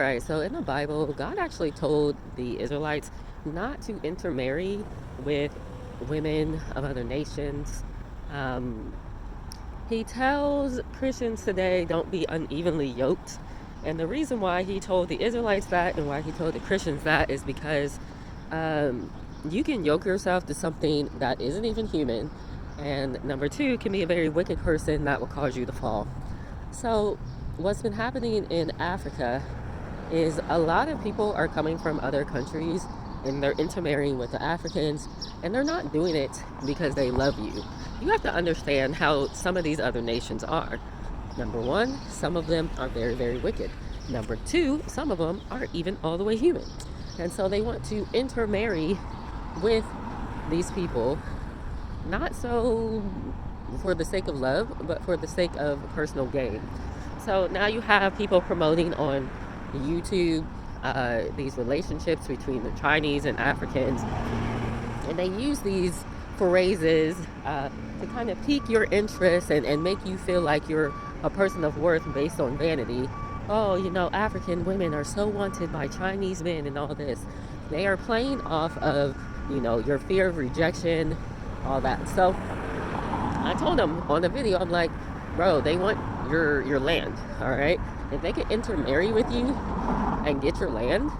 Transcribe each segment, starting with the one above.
Right, so in the Bible, God actually told the Israelites not to intermarry with women of other nations. Um, he tells Christians today, don't be unevenly yoked. And the reason why he told the Israelites that and why he told the Christians that is because um, you can yoke yourself to something that isn't even human. And number two, can be a very wicked person that will cause you to fall. So, what's been happening in Africa is a lot of people are coming from other countries and they're intermarrying with the Africans, and they're not doing it because they love you. You have to understand how some of these other nations are. Number one, some of them are very, very wicked. Number two, some of them are even all the way human. And so they want to intermarry with these people, not so for the sake of love, but for the sake of personal gain. So now you have people promoting on YouTube these relationships between the Chinese and Africans, and they use these phrases to kind of pique your interest and make you feel like you're a person of worth based on vanity. Oh, African women are so wanted by Chinese men and all this. They are playing off of, your fear of rejection, all that. So I told them on the video, I'm like, bro, they want your land, all right? If they can intermarry with you and get your land,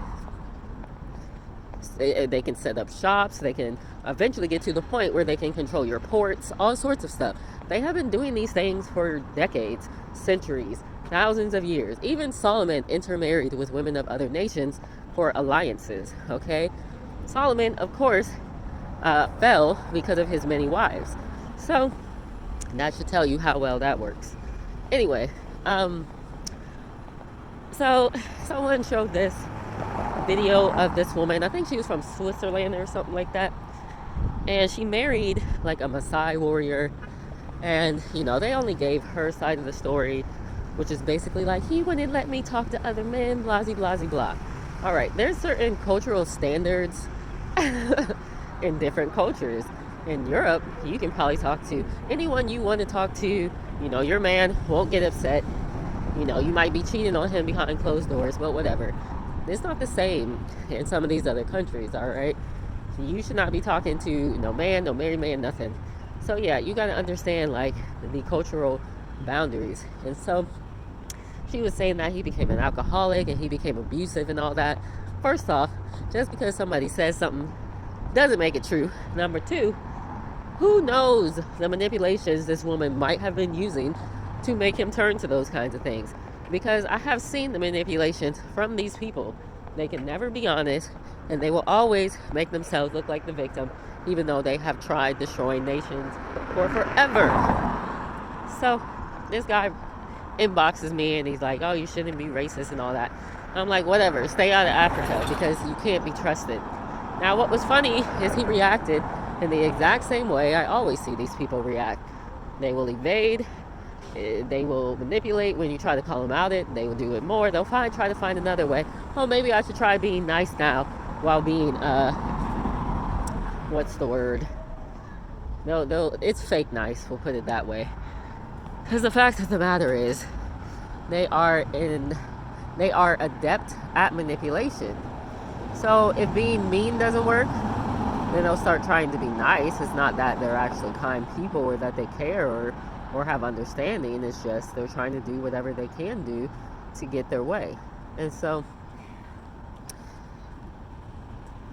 they can set up shops, they can eventually get to the point where they can control your ports, all sorts of stuff. They have been doing these things for decades, centuries, thousands of years. Even Solomon intermarried with women of other nations for alliances, okay? Solomon, of course, fell because of his many wives. So that should tell you how well that works. Anyway, so someone showed this video of this woman. I think she was from Switzerland or something like that. And she married like a Maasai warrior. And, they only gave her side of the story, which is basically like, he wouldn't let me talk to other men, blah, blah, blah, blah. All right, there's certain cultural standards in different cultures. In Europe, you can probably talk to anyone you want to talk to. Your man won't get upset. You might be cheating on him behind closed doors, but whatever. It's not the same in some of these other countries, all right? You should not be talking to no man, no married man, nothing. So yeah, you got to understand like the cultural boundaries. And so she was saying that he became an alcoholic and he became abusive and all that. First off, just because somebody says something doesn't make it true. Number two, who knows the manipulations this woman might have been using to make him turn to those kinds of things? Because I have seen the manipulations from these people. They can never be honest, and they will always make themselves look like the victim, even though they have tried destroying nations for forever. So this guy inboxes me and he's like, oh, you shouldn't be racist and all that. I'm like, whatever, stay out of Africa because you can't be trusted. Now, what was funny is he reacted in the exact same way I always see these people react. They will evade. They will manipulate when you try to call them out it. They will do it more. They'll try to find another way. Oh, maybe I should try being nice now while being, what's the word? No, it's fake nice. We'll put it that way. Because the fact of the matter is, they are adept at manipulation. So if being mean doesn't work, then they'll start trying to be nice. It's not that they're actually kind people or that they care or have understanding. It's just they're trying to do whatever they can do to get their way. And so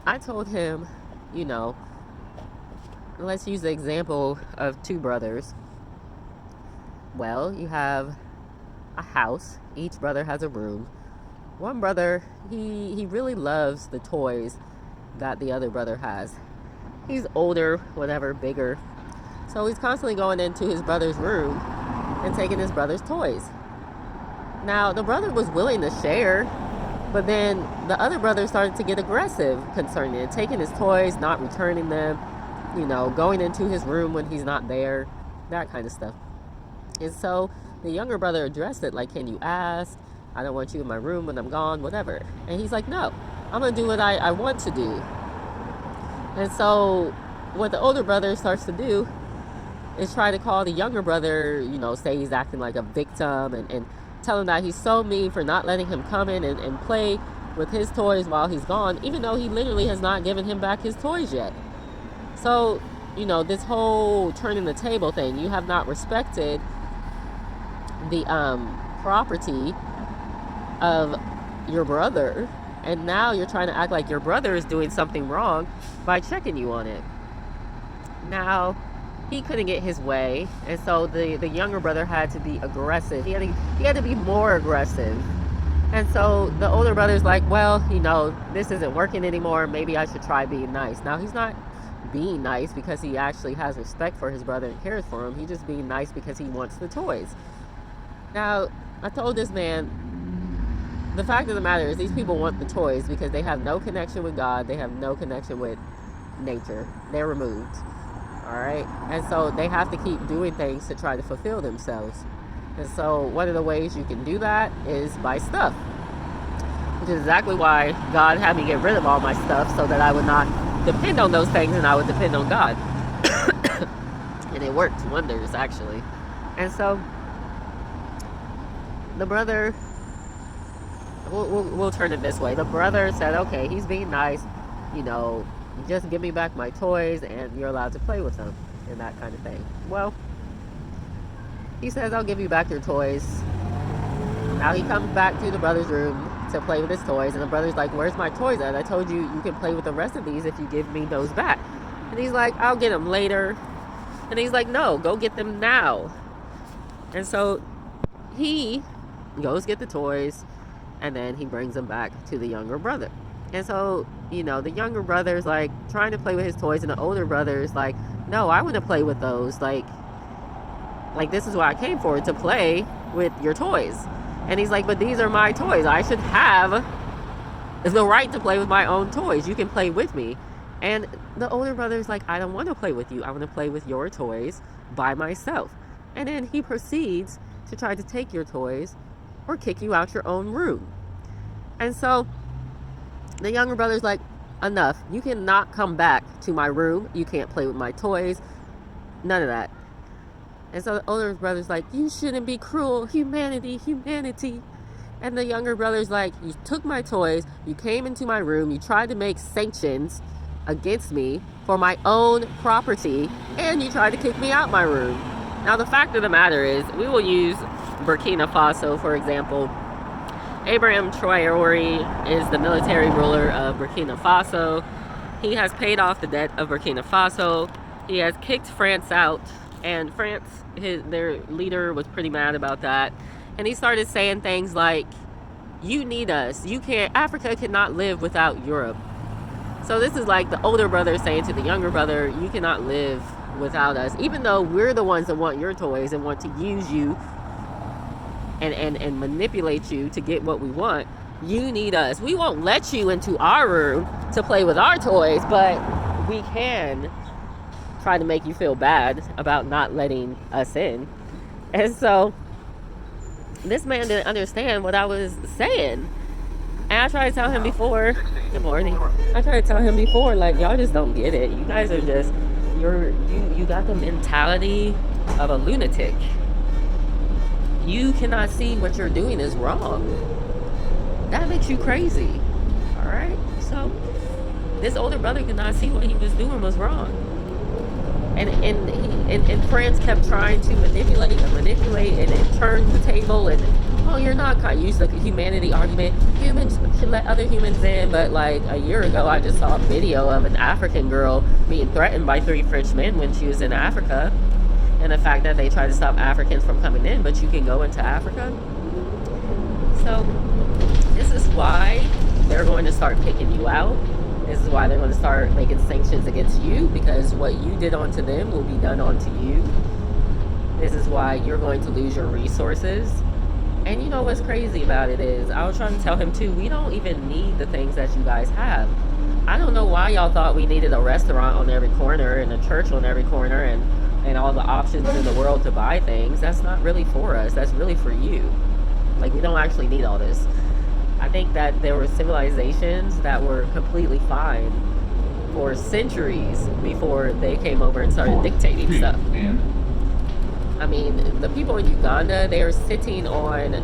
I told him, let's use the example of two brothers. Well, you have a house. Each brother has a room. One brother, he really loves the toys that the other brother has. He's older, whatever, bigger. So he's constantly going into his brother's room and taking his brother's toys. Now, the brother was willing to share, but then the other brother started to get aggressive concerning it, taking his toys, not returning them, going into his room when he's not there, that kind of stuff. And so the younger brother addressed it like, can you ask? I don't want you in my room when I'm gone, whatever. And he's like, no, I'm going to do what I want to do. And so what the older brother starts to do is try to call the younger brother, say he's acting like a victim and tell him that he's so mean for not letting him come in and play with his toys while he's gone, even though he literally has not given him back his toys yet. So, this whole turning the table thing, you have not respected the property of your brother, and now you're trying to act like your brother is doing something wrong by checking you on it. Now, he couldn't get his way, and so the younger brother had to be aggressive. He had to be more aggressive. And so the older brother's like, well, this isn't working anymore. Maybe I should try being nice. Now, he's not being nice because he actually has respect for his brother and cares for him. He's just being nice because he wants the toys. Now, I told this man, the fact of the matter is these people want the toys because they have no connection with God. They have no connection with nature. They're removed. All right? And so they have to keep doing things to try to fulfill themselves. And so one of the ways you can do that is by stuff. Which is exactly why God had me get rid of all my stuff, so that I would not depend on those things and I would depend on God. And it worked wonders, actually. And so the brother, we'll turn it this way. The brother said, okay, he's being nice, just give me back my toys and you're allowed to play with them and that kind of thing. Well, he says, I'll give you back your toys. Now he comes back to the brother's room to play with his toys, and the brother's like, where's my toys at? I told you you can play with the rest of these if you give me those back. And he's like, I'll get them later. And he's like, no, go get them now. And so he goes get the toys, and then he brings them back to the younger brother. And so, the younger brother's like trying to play with his toys, and the older brother's like, no, I want to play with those. Like this is what I came for, to play with your toys. And he's like, but these are my toys. I should have the right to play with my own toys. You can play with me. And the older brother's like, I don't want to play with you. I want to play with your toys by myself. And then he proceeds to try to take your toys or kick you out your own room. And so the younger brother's like, enough. You cannot come back to my room. You can't play with my toys. None of that. And so the older brother's like, you shouldn't be cruel. Humanity. And the younger brother's like, you took my toys, you came into my room, you tried to make sanctions against me for my own property, and you tried to kick me out my room. Now, the fact of the matter is, we will use Burkina Faso, for example. Ibrahim Traoré is the military ruler of Burkina Faso. He has paid off the debt of Burkina Faso. He has kicked France out. And France, their leader, was pretty mad about that. And he started saying things like, you need us. Africa cannot live without Europe. So this is like the older brother saying to the younger brother, you cannot live without us. Even though we're the ones that want your toys and want to use you and manipulate you to get what we want, you need us. We won't let you into our room to play with our toys, but we can try to make you feel bad about not letting us in. And so this man didn't understand what I was saying. And I tried to tell him before, good morning. I tried to tell him before, like, y'all just don't get it. You guys are just, you got the mentality of a lunatic. You cannot see what you're doing is wrong. That makes you crazy. All right? So this older brother could not see what he was doing was wrong. And France kept trying to manipulate and it turned the table and, oh, you're not kind. Use the humanity argument. Humans should let other humans in. But like a year ago, I just saw a video of an African girl being threatened by 3 French men when she was in Africa. And the fact that they try to stop Africans from coming in, but you can go into Africa. So this is why they're going to start kicking you out. This is why they're going to start making sanctions against you, because what you did onto them will be done onto you. This is why you're going to lose your resources. And you know what's crazy about it is, I was trying to tell him too, we don't even need the things that you guys have. I don't know why y'all thought we needed a restaurant on every corner and a church on every corner and all the options in the world to buy things. That's not really for us. That's really for you. Like, we don't actually need all this. I think that there were civilizations that were completely fine for centuries before they came over and started dictating stuff. I mean, the people in Uganda, they are sitting on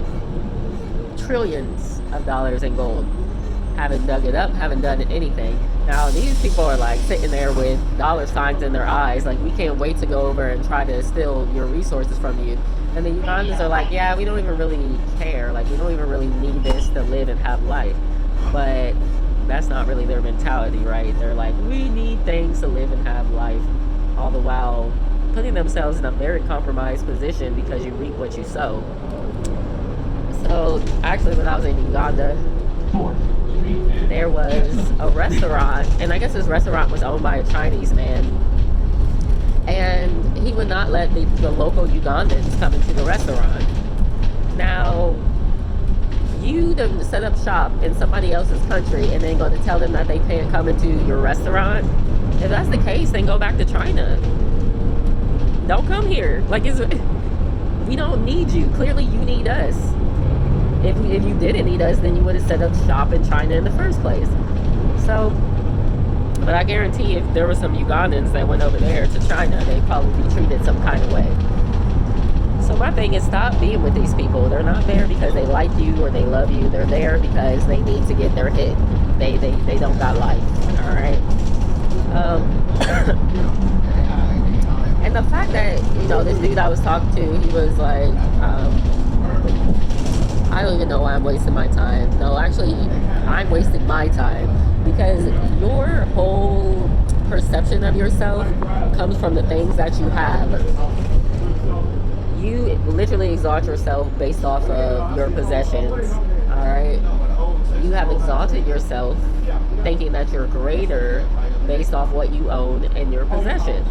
trillions of dollars in gold. Haven't dug it up, haven't done anything. Now these people are like sitting there with dollar signs in their eyes, like we can't wait to go over and try to steal your resources from you. And the Ugandans are like, yeah, we don't even really care. Like we don't even really need this to live and have life. But that's not really their mentality, right? They're like, we need things to live and have life, all the while putting themselves in a very compromised position because you reap what you sow. So actually, when I was in Uganda, there was a restaurant, and I guess this restaurant was owned by a Chinese man, and he would not let the local Ugandans come into the restaurant. Now, you done set up shop in somebody else's country and then going to tell them that they can't come into your restaurant? If that's the case, then go back to China. Don't come here. Like, we don't need you. Clearly, you need us. If you didn't need us, then you would have set up shop in China in the first place. So, but I guarantee if there were some Ugandans that went over there to China, they'd probably be treated some kind of way. So my thing is, stop being with these people. They're not there because they like you or they love you. They're there because they need to get their hit. They don't got life. All right. And the fact that, this dude I was talking to, he was like, I don't even know why I'm wasting my time. No, actually, I'm wasting my time because your whole perception of yourself comes from the things that you have. You literally exalt yourself based off of your possessions, all right? You have exalted yourself thinking that you're greater based off what you own and your possessions.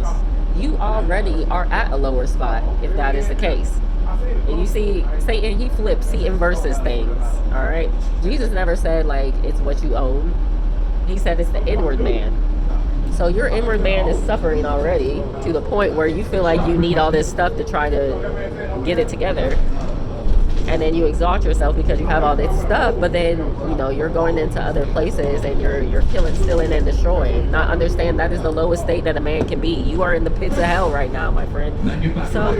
You already are at a lower spot if that is the case. And you see, Satan, he flips, he inverses things, all right? Jesus never said, like, it's what you own. He said it's the inward man. So your inward man is suffering already to the point where you feel like you need all this stuff to try to get it together. And then you exalt yourself because you have all this stuff, but then, you're going into other places and you're killing, stealing, and destroying. Not understand that is the lowest state that a man can be. You are in the pits of hell right now, my friend. So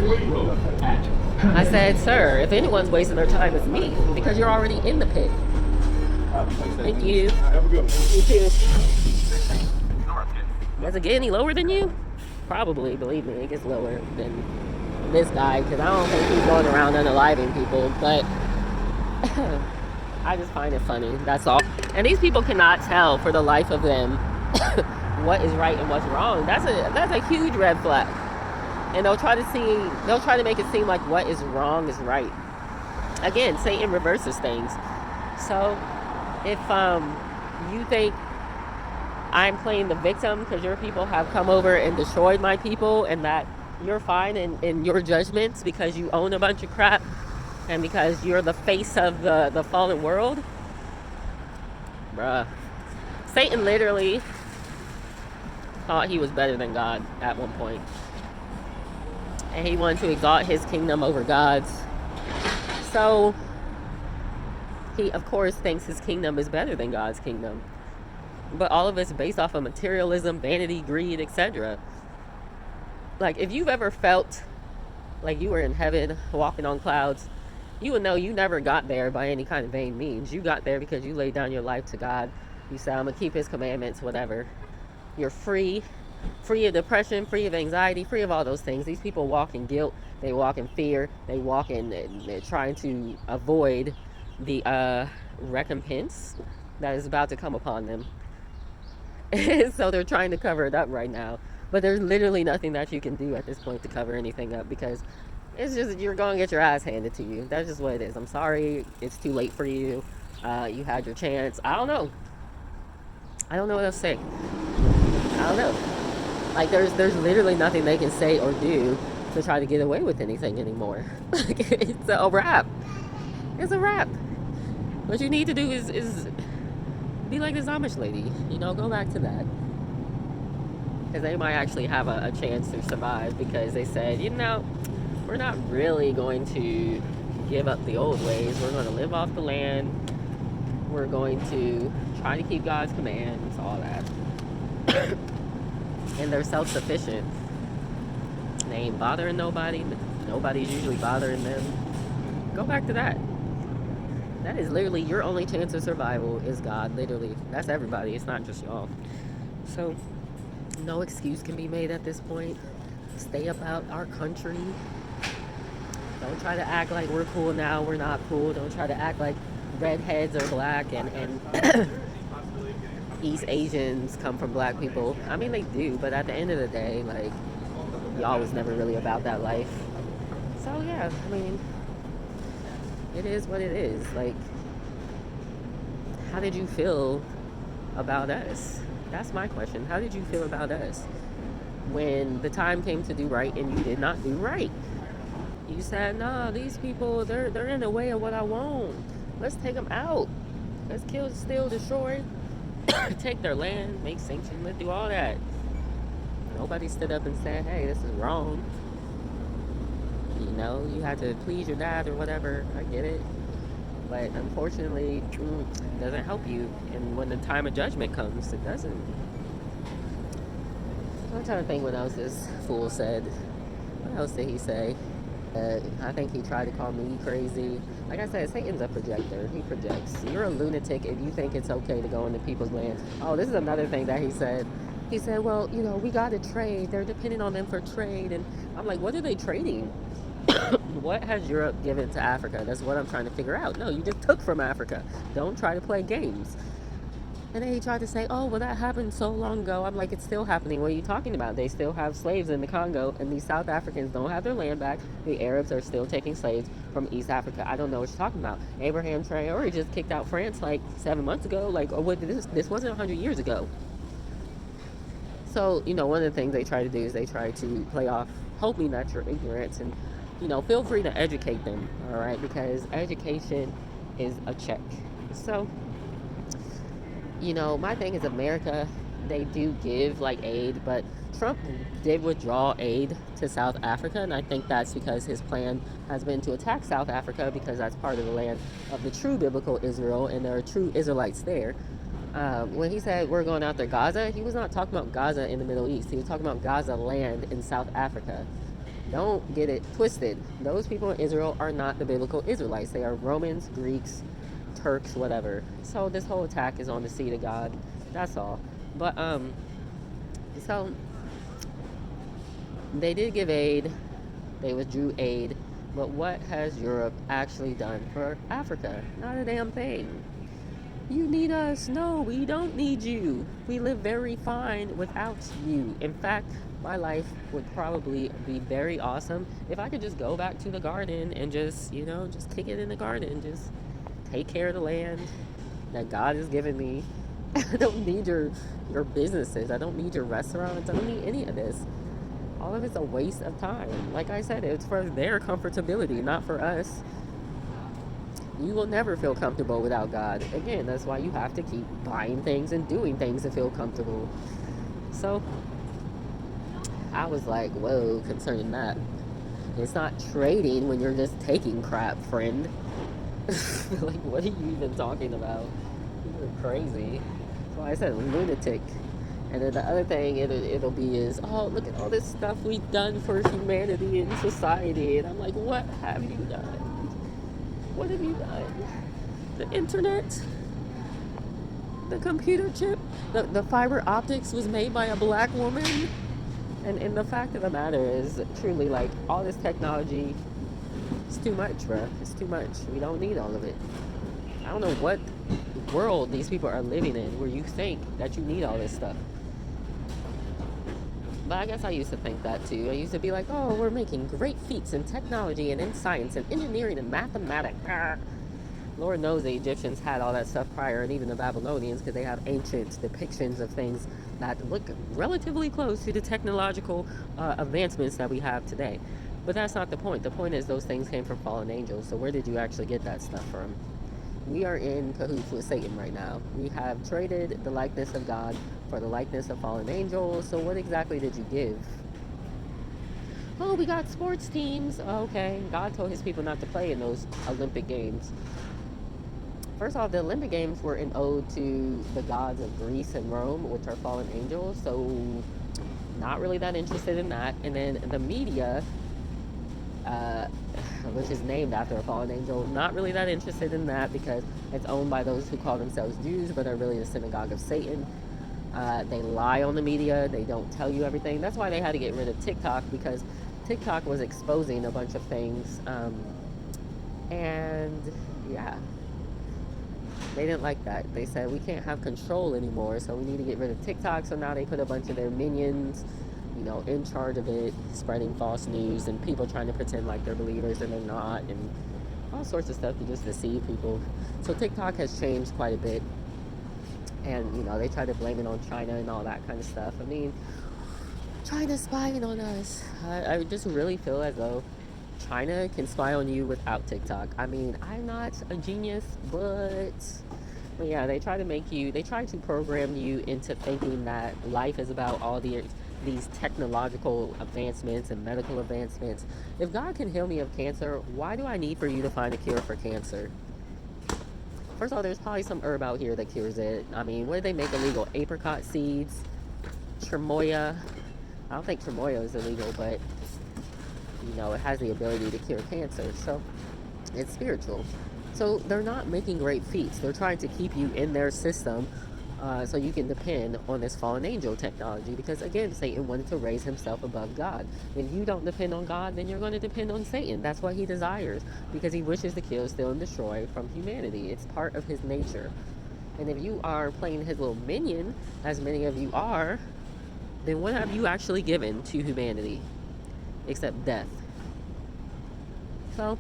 I said, sir, if anyone's wasting their time, it's me, because you're already in the pit. Thank you. You too. Does it get any lower than you? Probably, believe me, it gets lower than this guy, because I don't think he's going around unaliving people, but I just find it funny, that's all. And these people cannot tell for the life of them what is right and what's wrong. That's a huge red flag. And they'll try to make it seem like what is wrong is right. Again, Satan reverses things. So if you think I'm playing the victim because your people have come over and destroyed my people and that you're fine in your judgments because you own a bunch of crap and because you're the face of the fallen world, bruh. Satan literally thought he was better than God at one point. And he wanted to exalt his kingdom over God's. So he, of course, thinks his kingdom is better than God's kingdom. But all of it's based off of materialism, vanity, greed, etc. Like, if you've ever felt like you were in heaven, walking on clouds, you would know you never got there by any kind of vain means. You got there because you laid down your life to God. You said, I'm going to keep his commandments, whatever. You're free of depression, free of anxiety, free of all those things. These people walk in guilt. They walk in fear. They walk in, they're trying to avoid the recompense that is about to come upon them. So they're trying to cover it up right now. But there's literally nothing that you can do at this point to cover anything up because it's just, you're going to get your ass handed to you. That's just what it is. I'm sorry. It's too late for you. You had your chance. I don't know what else to say. I don't know. Like, there's literally nothing they can say or do to try to get away with anything anymore. It's a wrap. It's a wrap. What you need to do is be like this Amish lady. Go back to that. Because they might actually have a chance to survive because they said, we're not really going to give up the old ways. We're going to live off the land. We're going to try to keep God's commands, all that. And they're self-sufficient. They ain't bothering nobody. Nobody's usually bothering them. Go back to that. That is literally your only chance of survival is God. Literally, that's everybody. It's not just y'all. So no excuse can be made at this point. Stay about our country. Don't try to act like we're cool now. We're not cool. Don't try to act like redheads are black and East Asians come from black people. I mean, they do, but at the end of the day, like, y'all was never really about that life. So, yeah, I mean, it is what it is. Like, how did you feel about us? That's my question. How did you feel about us when the time came to do right and you did not do right? You said, no, these people, they're in the way of what I want. Let's take them out. Let's kill, steal, destroy, take their land, make sanctions, let's do all that. Nobody stood up and said, hey, this is wrong. You know, you had to please your dad or whatever. I get it. But unfortunately, it doesn't help you. And when the time of judgment comes, it doesn't. I'm trying to think what else this fool said. What else did he say? I think he tried to call me crazy. Like I said, Satan's a projector. He projects. You're a lunatic if you think it's okay to go into people's land. Oh, this is another thing that he said. He said, well, you know, we got to trade. They're depending on them for trade. And I'm like, what are they trading? What has Europe given to Africa? That's what I'm trying to figure out. No, you just took from Africa. Don't try to play games. And then he tried to say, oh, well, that happened so long ago. I'm like, it's still happening. What are you talking about? They still have slaves in the Congo, and these South Africans don't have their land back. The Arabs are still taking slaves from East Africa. I don't know what you're talking about. Abraham Traore just kicked out France like 7 months ago. Like, oh, what, this wasn't 100 years ago. So, you know, one of the things they try to do is they try to play off hoping that you're ignorant. And, you know, feel free to educate them, all right? Because education is a check. So, you know, my thing is America, they do give like aid, but Trump did withdraw aid to South Africa, and I think that's because his plan has been to attack South Africa because that's part of the land of the true biblical Israel, and there are true Israelites there. When he said we're going after Gaza, he was not talking about Gaza in the Middle East. He was talking about Gaza land in South Africa. Don't get it twisted. Those people in Israel are not the biblical Israelites. They are Romans, Greeks, Turks, whatever. So this whole attack is on the seed of God. That's all. But so they did give aid. They withdrew aid. But what has Europe actually done for Africa? Not a damn thing. You need us. No, we don't need you. We live very fine without you. In fact, my life would probably be very awesome if I could just go back to the garden and just, you know, just kick it in the garden. Just take care of the land that God has given me. I don't need your businesses. I don't need your restaurants. I don't need any of this. All of it's a waste of time. Like I said, it's for their comfortability, not for us. You will never feel comfortable without God. Again, that's why you have to keep buying things and doing things to feel comfortable. So I was like, whoa, concerning that. It's not trading when you're just taking crap, friend. Like, what are you even talking about? You're crazy. So I said lunatic. And then the other thing it'll be is, oh, look at all this stuff we've done for humanity and society. And I'm like, what have you done? What have you done? The internet? The computer chip? The fiber optics was made by a black woman? And the fact of the matter is, truly, like, all this technology, it's too much, bruh. It's too much. We don't need all of it. I don't know what world these people are living in where you think that you need all this stuff. But I guess I used to think that too. I used to be like, oh, we're making great feats in technology and in science and engineering and mathematics. Lord knows the Egyptians had all that stuff prior, and even the Babylonians, because they have ancient depictions of things that look relatively close to the technological advancements that we have today. But that's not the point. The point is those things came from fallen angels. So where did you actually get that stuff from? We are in cahoots with Satan right now. We have traded the likeness of God for the likeness of fallen angels. So what exactly did you give? Oh, we got sports teams. Okay, God told his people not to play in those Olympic Games. First off, the Olympic Games were an ode to the gods of Greece and Rome, which are fallen angels. So not really that interested in that. And then the media uh, which is named after a fallen angel. Not really that interested in that because it's owned by those who call themselves Jews but are really the synagogue of Satan. They lie on the media. They don't tell you everything. That's why they had to get rid of TikTok, because TikTok was exposing a bunch of things. And yeah, they didn't like that. They said we can't have control anymore, so we need to get rid of TikTok. So now they put a bunch of their minions, in charge of it, spreading false news and people trying to pretend like they're believers and they're not, and all sorts of stuff to just deceive people. So TikTok has changed quite a bit. And, they try to blame it on China and all that kind of stuff. I mean, China's spying on us. I just really feel as though China can spy on you without TikTok. I mean, I'm not a genius, but yeah, they try to program you into thinking that life is about all these technological advancements and medical advancements. If God can heal me of cancer, why do I need for you to find a cure for cancer? First of all, there's probably some herb out here that cures it. I mean, what do they make illegal? Apricot seeds, tremoya. I don't think tremoya is illegal, but it has the ability to cure cancer. So it's spiritual. So they're not making great feats. They're trying to keep you in their system so you can depend on this fallen angel technology. Because again, Satan wanted to raise himself above God. When you don't depend on God, then you're going to depend on Satan. That's what he desires, because he wishes to kill, steal, and destroy from humanity. It's part of his nature. And if you are playing his little minion, as many of you are, then what have you actually given to humanity except death? So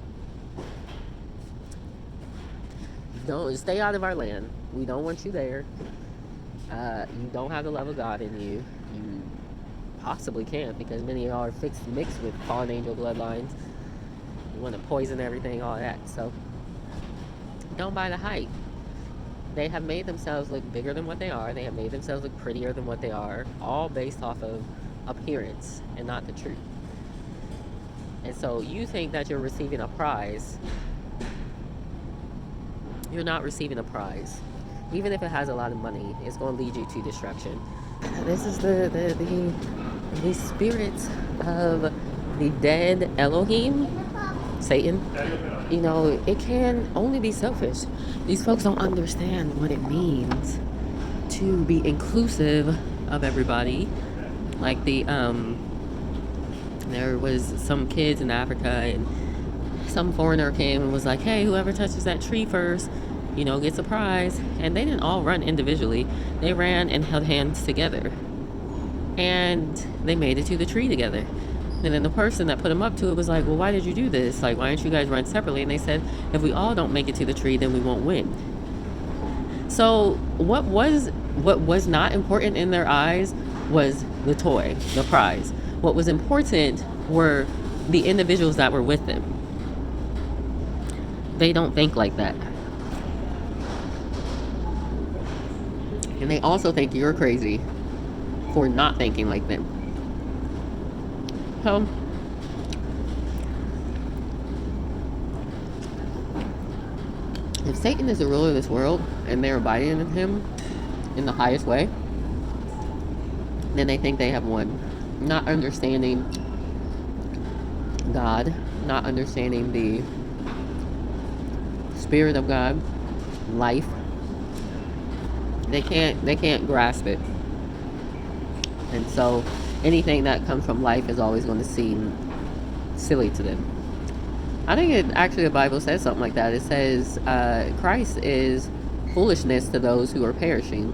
don't stay out of our land. We don't want you there. You don't have the love of God in you. You possibly can't, because many of y'all are mixed with fallen angel bloodlines. You want to poison everything, all that. So don't buy the hype. They have made themselves look bigger than what they are. They have made themselves look prettier than what they are, all based off of appearance and not the truth. And so you think that you're receiving a prize. You're not receiving a prize. Even if it has a lot of money, it's going to lead you to destruction. This is the spirit of the dead Elohim, Satan. It can only be selfish. These folks don't understand what it means to be inclusive of everybody. Like there was some kids in Africa, and some foreigner came and was like, hey, whoever touches that tree first, gets a prize. And they didn't all run individually. They ran and held hands together. And they made it to the tree together. And then the person that put them up to it was like, well, why did you do this? Like, why don't you guys run separately? And they said, if we all don't make it to the tree, then we won't win. So what was not important in their eyes was the toy, the prize. What was important were the individuals that were with them. They don't think like that. And they also think you're crazy for not thinking like them. So, if Satan is the ruler of this world and they're abiding in him in the highest way, then they think they have won. Not understanding God, not understanding the Spirit of God, life. They can't grasp it. And so anything that comes from life is always going to seem silly to them. I think the Bible says something like that. It says Christ is foolishness to those who are perishing.